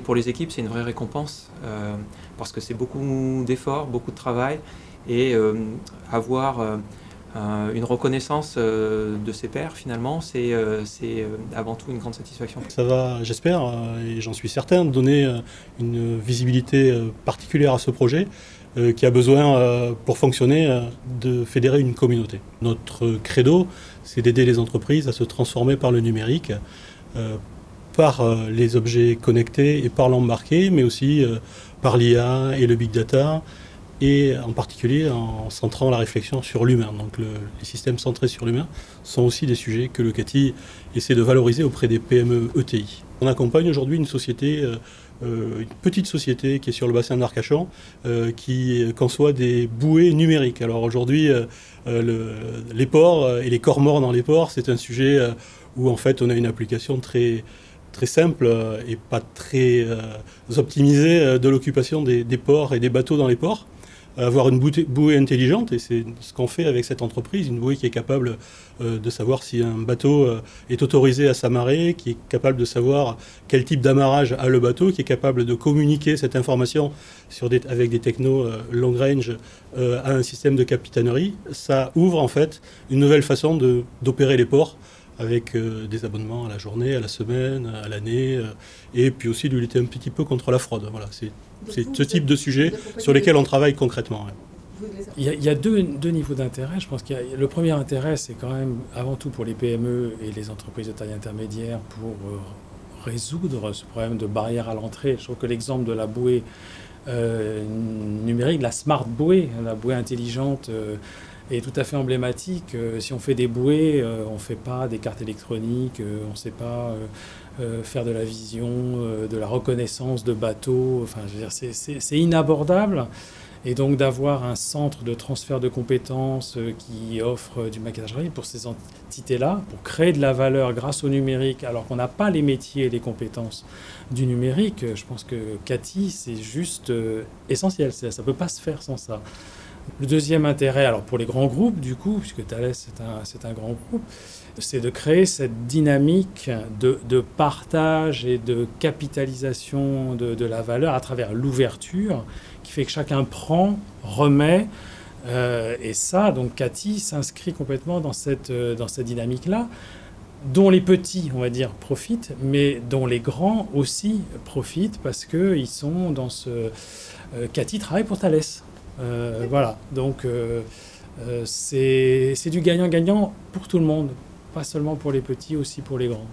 pour les équipes, c'est une vraie récompense parce que c'est beaucoup d'efforts, beaucoup de travail et avoir une reconnaissance de ses pairs, finalement, c'est avant tout une grande satisfaction. Ça va, j'espère, et j'en suis certain, donner une visibilité particulière à ce projet qui a besoin, pour fonctionner, de fédérer une communauté. Notre credo, c'est d'aider les entreprises à se transformer par le numérique, par les objets connectés et par l'embarqué, mais aussi par l'IA et le big data, et en particulier en centrant la réflexion sur l'humain. Donc les systèmes centrés sur l'humain sont aussi des sujets que le CATI essaie de valoriser auprès des PME ETI. On accompagne aujourd'hui une société, une petite société qui est sur le bassin d'Arcachon, qui conçoit des bouées numériques. Alors aujourd'hui, les ports et les corps morts dans les ports, c'est un sujet où en fait on a une application très simple et pas très optimisée de l'occupation des ports et des bateaux dans les ports. Avoir une bouée intelligente, et c'est ce qu'on fait avec cette entreprise, une bouée qui est capable de savoir si un bateau est autorisé à s'amarrer, qui est capable de savoir quel type d'amarrage a le bateau, qui est capable de communiquer cette information avec des technos long range à un système de capitainerie. Ça ouvre en fait une nouvelle façon d'opérer les ports, avec des abonnements à la journée, à la semaine, à l'année, et puis aussi de lutter un petit peu contre la fraude. Voilà, c'est ce type de sujet sur lesquels on travaille concrètement. Ouais. Il y a deux niveaux d'intérêt. Je pense qu'il y a, le premier intérêt, c'est quand même avant tout pour les PME et les entreprises de taille intermédiaire pour résoudre ce problème de barrière à l'entrée. Je trouve que l'exemple de la bouée numérique, la smart bouée, la bouée intelligente, est tout à fait emblématique. Si on fait des bouées, on ne fait pas des cartes électroniques, on ne sait pas faire de la vision, de la reconnaissance de bateaux. Enfin, je veux dire, c'est inabordable. Et donc d'avoir un centre de transfert de compétences qui offre du maquettage rapide pour ces entités-là, pour créer de la valeur grâce au numérique, alors qu'on n'a pas les métiers et les compétences du numérique, je pense que CATI, c'est juste essentiel. Ça ne peut pas se faire sans ça. Le deuxième intérêt, alors pour les grands groupes du coup, puisque Thales c'est un grand groupe, c'est de créer cette dynamique de partage et de capitalisation de la valeur à travers l'ouverture, qui fait que chacun prend, remet, et ça, donc CATI s'inscrit complètement dans cette dynamique-là, dont les petits, on va dire, profitent, mais dont les grands aussi profitent, parce qu'ils sont dans ce... CATI travaille pour Thales. Voilà, donc c'est du gagnant-gagnant pour tout le monde, pas seulement pour les petits, aussi pour les grands.